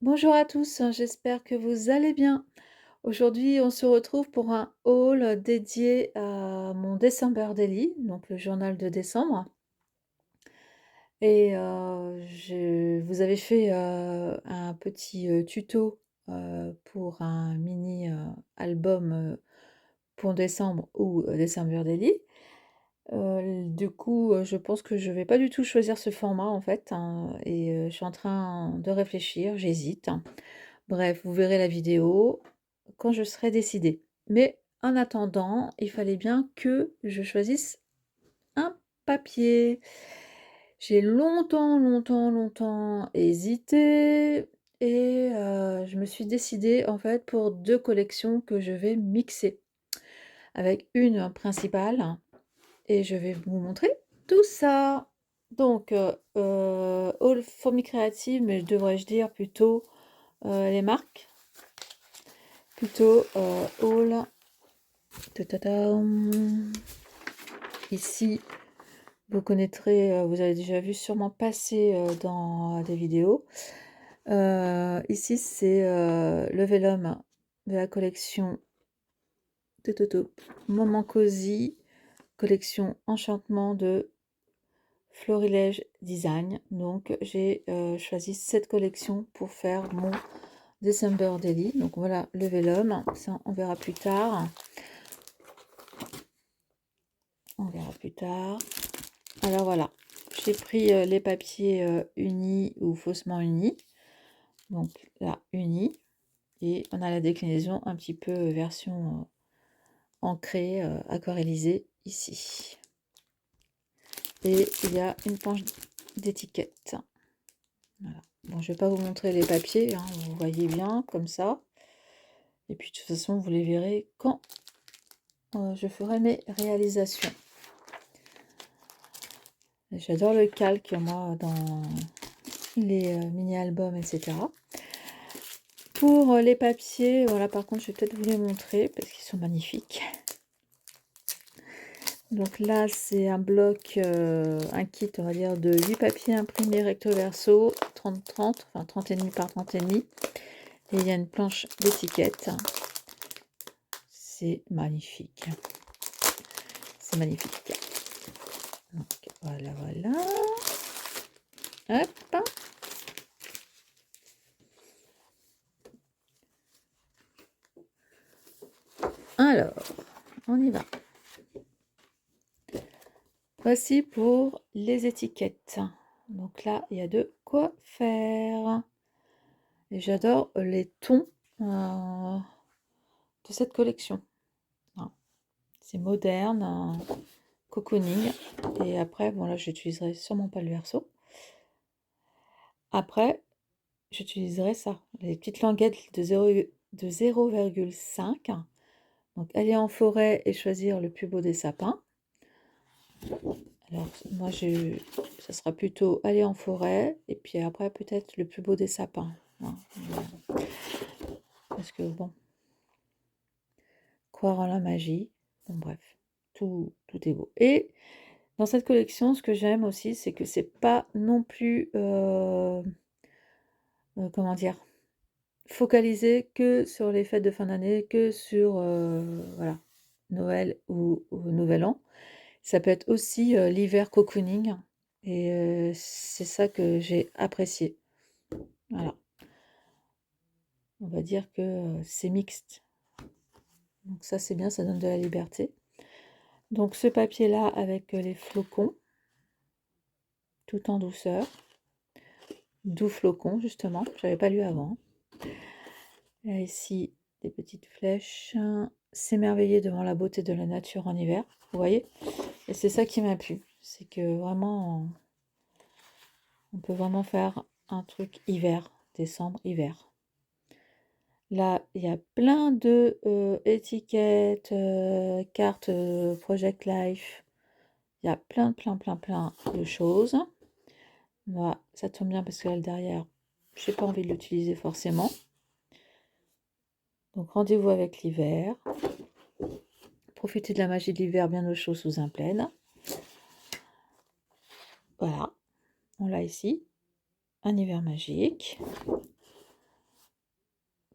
Bonjour à tous, j'espère que vous allez bien. Aujourd'hui, on se retrouve pour un haul dédié à mon December Daily, donc le journal de décembre. Et je vous avais fait un petit tuto pour un mini album pour décembre ou December Daily. Du coup, je pense que je vais pas du tout choisir ce format en fait, hein, et je suis en train de réfléchir, j'hésite. Bref, vous verrez la vidéo quand je serai décidée. Mais en attendant, il fallait bien que je choisisse un papier. J'ai longtemps hésité et je me suis décidée en fait pour 2 collections que je vais mixer. Avec une principale et je vais vous montrer tout ça. Donc, Haul Fourmi Créative, mais devrais-je dire plutôt les marques. Plutôt Haul. Ta-ta-tam. Ici, vous connaîtrez, vous avez déjà vu sûrement passer dans des vidéos. Ici, c'est le Vélum de la collection Tototo Moment Cosy, collection Enchantement de Florilège Design. Donc j'ai choisi cette collection pour faire mon December Daily. Donc voilà le vélum, ça on verra plus tard. On verra plus tard. Alors voilà, j'ai pris les papiers unis ou faussement unis. Donc là, unis. Et on a la déclinaison un petit peu version ancrée, aquarellisée ici. Et il y a une planche d'étiquette. Voilà. Bon, je vais pas vous montrer les papiers, hein, vous voyez bien comme ça. Et puis de toute façon, vous les verrez quand je ferai mes réalisations. J'adore le calque, moi, dans les mini-albums, etc. Pour les papiers, voilà, par contre, je vais peut-être vous les montrer parce qu'ils sont magnifiques. Donc là, c'est un bloc, un kit, on va dire, de 8 papiers imprimés recto verso, 30-30, enfin 30,5 par 30,5. Et il y a une planche d'étiquette. C'est magnifique. C'est magnifique. Donc voilà, voilà. Hop. Alors, on y va. Voici pour les étiquettes. Donc là, il y a de quoi faire. Et j'adore les tons de cette collection. C'est moderne, cocooning. Et après, bon là, j'utiliserai sûrement pas le verso. Après, j'utiliserai ça, les petites languettes de 0,5. Donc aller en forêt et choisir le plus beau des sapins. Alors moi ça sera plutôt aller en forêt et puis après peut-être le plus beau des sapins. Hein. Parce que bon, croire en la magie, bon bref, tout est beau. Et dans cette collection, ce que j'aime aussi, c'est que c'est pas non plus, comment dire, focalisé que sur les fêtes de fin d'année, que sur voilà, Noël ou Nouvel An. Ça peut être aussi l'hiver cocooning et c'est ça que j'ai apprécié. Voilà. On va dire que c'est mixte. Donc ça c'est bien, ça donne de la liberté. Donc ce papier-là avec les flocons, tout en douceur. Doux flocons justement, j'avais pas lu avant. Et ici des petites flèches. S'émerveiller devant la beauté de la nature en hiver, vous voyez. Et c'est ça qui m'a plu, c'est que vraiment on peut vraiment faire un truc hiver, décembre, hiver. Là, il y a plein de étiquettes, cartes Project Life. Il y a plein de choses. Là, ça tombe bien parce que là, derrière, j'ai pas envie de l'utiliser forcément. Donc, rendez-vous avec l'hiver. Profitez de la magie de l'hiver bien au chaud sous un plaid. Voilà, on l'a ici. Un hiver magique.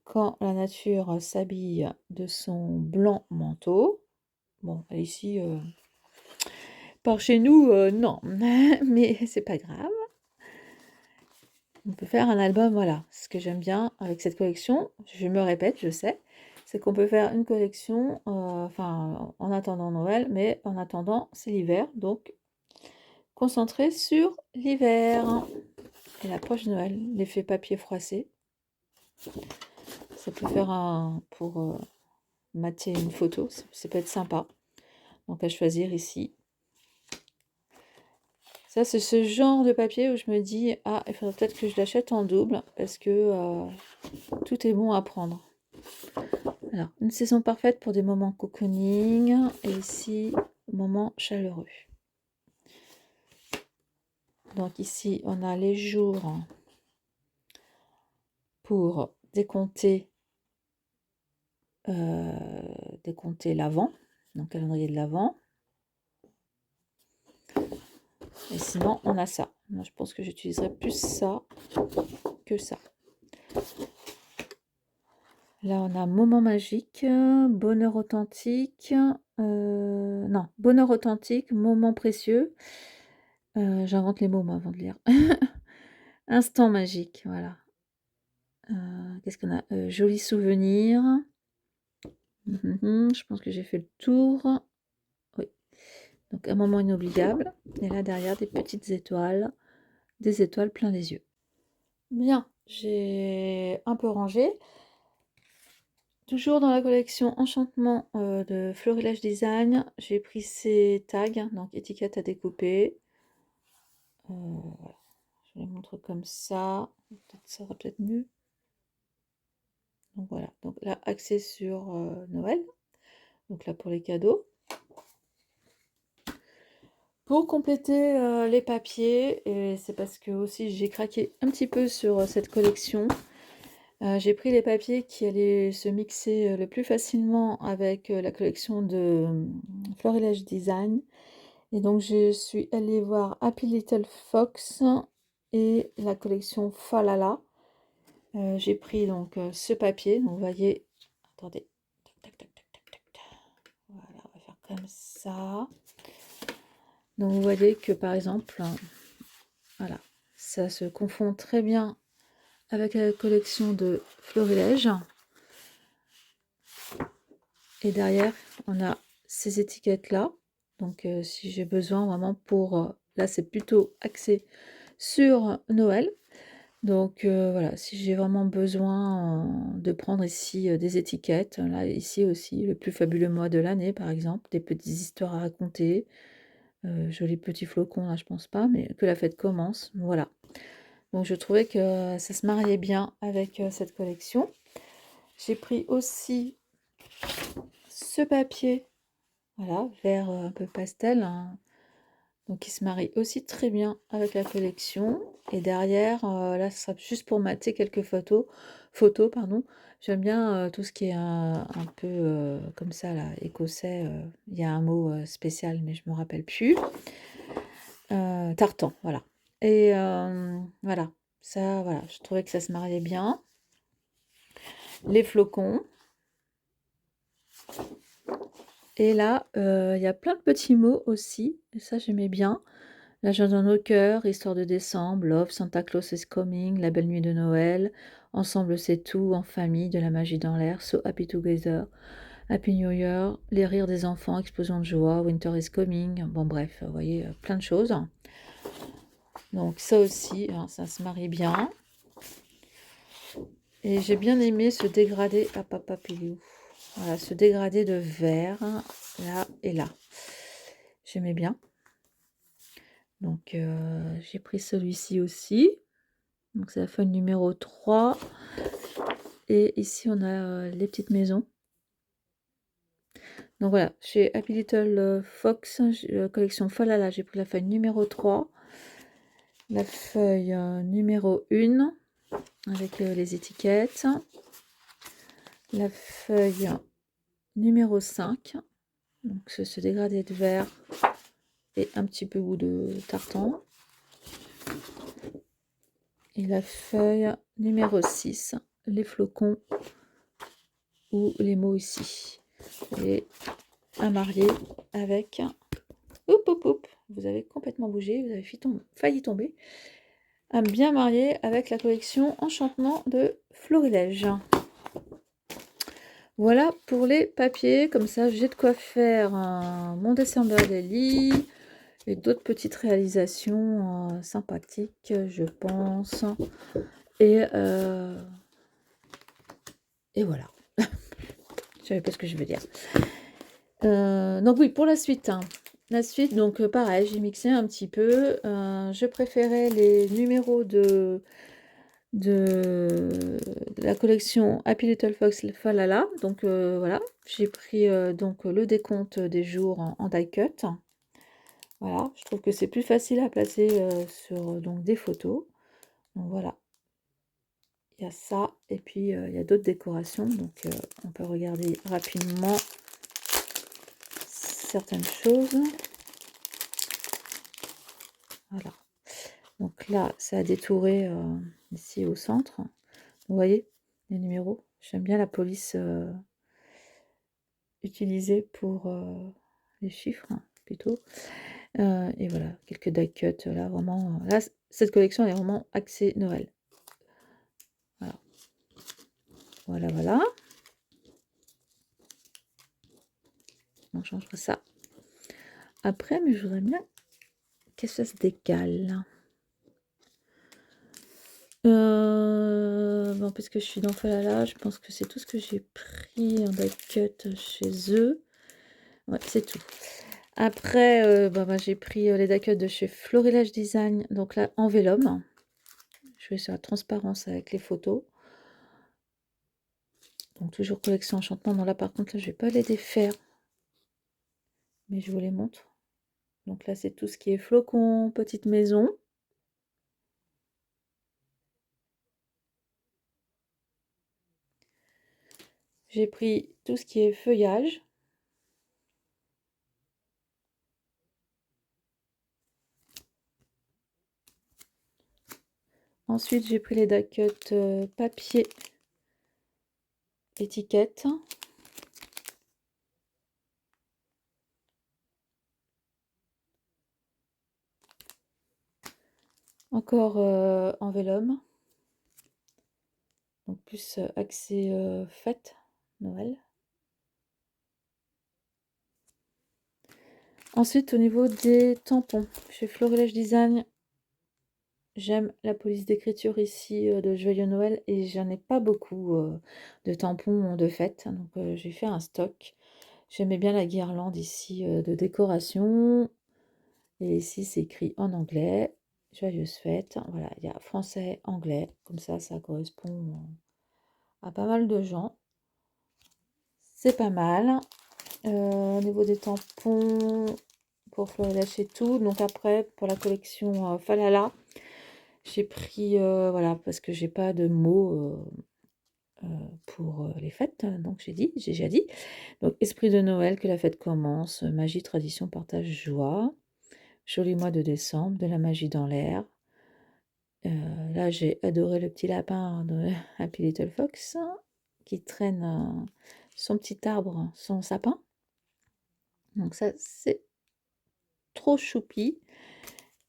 quand la nature s'habille de son blanc manteau. Bon, ici, par chez nous, non, mais c'est pas grave. On peut faire un album, voilà. Ce que j'aime bien avec cette collection, je me répète, je sais, c'est qu'on peut faire une collection, enfin, en attendant Noël, mais en attendant, c'est l'hiver, donc concentré sur l'hiver. Et l'approche de Noël, l'effet papier froissé. Ça peut faire pour mater une photo, ça peut être sympa. Donc à choisir ici. Ça, c'est ce genre de papier où je me dis, ah, il faudrait peut-être que je l'achète en double parce que tout est bon à prendre. Alors, une saison parfaite pour des moments cocooning et ici, moment chaleureux. Donc ici, on a les jours pour décompter l'Avent, donc calendrier de l'Avent. Et sinon, on a ça. Moi, je pense que j'utiliserai plus ça que ça. Là, on a moment magique, bonheur authentique. Non, bonheur authentique, moment précieux. J'invente les mots, moi, avant de lire. Instant magique, voilà. Qu'est-ce qu'on a? Joli souvenir. Je pense que j'ai fait le tour. Oui. Donc, un moment inoubliable. Et là, derrière, des petites étoiles. Des étoiles plein les yeux. Bien, j'ai un peu rangé. Toujours dans la collection Enchantement de Florilège Design, j'ai pris ces tags, donc étiquettes à découper. Voilà. Je les montre comme ça. Ça sera peut-être mieux. Donc voilà, donc là, axé sur Noël. Donc là, pour les cadeaux. Pour compléter les papiers, et c'est parce que aussi j'ai craqué un petit peu sur cette collection. J'ai pris les papiers qui allaient se mixer le plus facilement avec la collection de Florilège Design. Et donc je suis allée voir Happy Little Fox et la collection Falala. J'ai pris donc ce papier. Donc vous voyez, attendez, tac, tac, tac, tac, tac, tac. Voilà, on va faire comme ça. Donc vous voyez que par exemple, voilà, ça se confond très bien avec la collection de Florilège. Et derrière, on a ces étiquettes-là. Donc, si j'ai besoin vraiment pour... là, c'est plutôt axé sur Noël. Donc, voilà, si j'ai vraiment besoin de prendre ici des étiquettes, là, ici aussi, le plus fabuleux mois de l'année, par exemple, des petites histoires à raconter. Jolis petits flocons, là, je pense pas, mais que la fête commence. Voilà. Donc, je trouvais que ça se mariait bien avec cette collection. J'ai pris aussi ce papier, voilà, vert un peu pastel, hein. Donc il se marie aussi très bien avec la collection. Et derrière, là, ce sera juste pour mater quelques photos, pardon. J'aime bien tout ce qui est un peu comme ça, là, écossais. Il y a un mot spécial, mais je me rappelle plus. Tartan, voilà. Et voilà, ça, voilà, je trouvais que ça se mariait bien. Les flocons. Et là, il y a plein de petits mots aussi, et ça j'aimais bien. L'agent dans nos cœurs, Histoire de décembre, Love, Santa Claus is coming, La belle nuit de Noël, Ensemble c'est tout, En famille, De la magie dans l'air, So happy together, Happy New Year, Les rires des enfants, Explosion de joie, Winter is coming. Bon bref, vous voyez, plein de choses. Donc ça aussi, hein, ça se marie bien. Et j'ai bien aimé ce dégradé à Papa Pilou. Voilà, ce dégradé de vert, là et là. J'aimais bien. Donc, j'ai pris celui-ci aussi. Donc, c'est la feuille numéro 3. Et ici, on a les petites maisons. Donc, voilà, chez Happy Little Fox, collection Falala, j'ai pris la feuille numéro 3. La feuille numéro 1, avec les étiquettes. La feuille numéro 5. Donc, ce dégradé de vert et un petit peu goût de tartan. Et la feuille numéro 6, les flocons ou les mots ici. Et un marié avec... Oup, oup, oup, vous avez complètement bougé, vous avez failli tomber. Un bien marié avec la collection Enchantement de Florilège. Voilà pour les papiers, comme ça j'ai de quoi faire mon December Daily et d'autres petites réalisations sympathiques, je pense. Et voilà. Je savais pas ce que je veux dire. Donc oui, pour la suite. La suite, donc pareil, j'ai mixé un petit peu. Je préférais les numéros de la collection Happy Little Fox Falala. Donc voilà, j'ai pris donc le décompte des jours en die cut. Voilà, je trouve que c'est plus facile à placer sur donc des photos. Donc voilà, il y a ça et puis il y a d'autres décorations. Donc on peut regarder rapidement certaines choses. Voilà. Donc là, ça a détouré ici au centre. Vous voyez les numéros. J'aime bien la police utilisée pour les chiffres, plutôt. Et voilà, quelques die cuts. Là, vraiment, là, cette collection elle est vraiment axée Noël. Voilà. Voilà, voilà. On changera ça après, mais je voudrais bien que ça se décale. Bon, puisque je suis dans Falala, je pense que c'est tout ce que j'ai pris en die cut chez eux. Ouais, c'est tout. Après, j'ai pris les die cuts de chez Florilège Design, donc là en vélum. Je vais sur la transparence avec les photos. Donc toujours collection enchantement. Non, là par contre, là, je vais pas les défaire, mais je vous les montre. Donc là, c'est tout ce qui est flocon, petite maison. J'ai pris tout ce qui est feuillage. Ensuite, j'ai pris les die cut papier étiquette. Encore en vélum. Donc plus axé fête, Noël. Ensuite, au niveau des tampons, chez Florilège Design, j'aime la police d'écriture ici de Joyeux Noël et j'en ai pas beaucoup de tampons de fête. Donc j'ai fait un stock. J'aimais bien la guirlande ici de décoration. Et ici, c'est écrit en anglais. Joyeuse fête. Voilà, il y a français, anglais. Comme ça correspond à pas mal de gens. C'est pas mal. Au niveau des tampons, pour Florilège et tout. Donc après, pour la collection Falala, j'ai pris, voilà, parce que j'ai pas de mots pour les fêtes. Donc j'ai déjà dit. Donc esprit de Noël, que la fête commence. Magie, tradition, partage, joie. Joli mois de décembre, de la magie dans l'air. Là, j'ai adoré le petit lapin de Happy Little Fox qui traîne son petit arbre, son sapin. Donc ça, c'est trop choupi.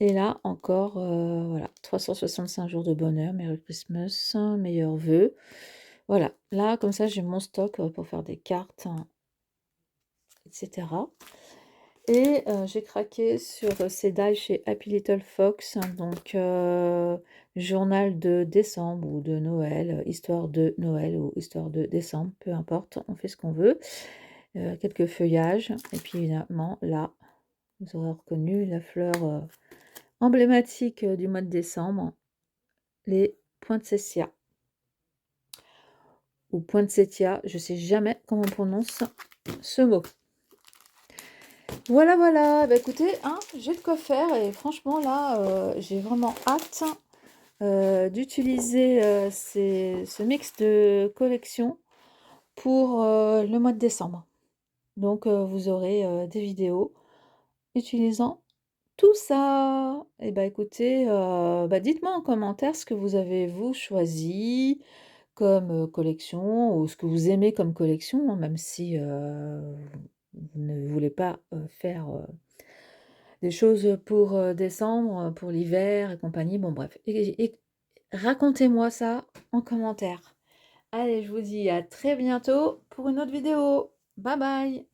Et là, encore, voilà, 365 jours de bonheur, Merry Christmas, meilleurs vœux. Voilà, là, comme ça, j'ai mon stock pour faire des cartes, etc. Et j'ai craqué sur ces die chez Happy Little Fox, donc journal de décembre ou de Noël, histoire de Noël ou histoire de décembre, peu importe, on fait ce qu'on veut. Quelques feuillages, et puis évidemment, là, vous aurez reconnu la fleur emblématique du mois de décembre, les poinsettias. Ou poinsettia, je sais jamais comment on prononce ce mot. Voilà, voilà, bah écoutez, j'ai de quoi faire et franchement là, j'ai vraiment hâte d'utiliser ce mix de collection pour le mois de décembre. Donc vous aurez des vidéos utilisant tout ça. Et bah écoutez, dites-moi en commentaire ce que vous avez vous choisi comme, collection ou ce que vous aimez comme collection, hein, même si, vous ne voulez pas, faire, des choses pour, décembre, pour l'hiver et compagnie. Bon bref et racontez-moi ça en commentaire. Allez, je vous dis à très bientôt pour une autre vidéo. Bye bye.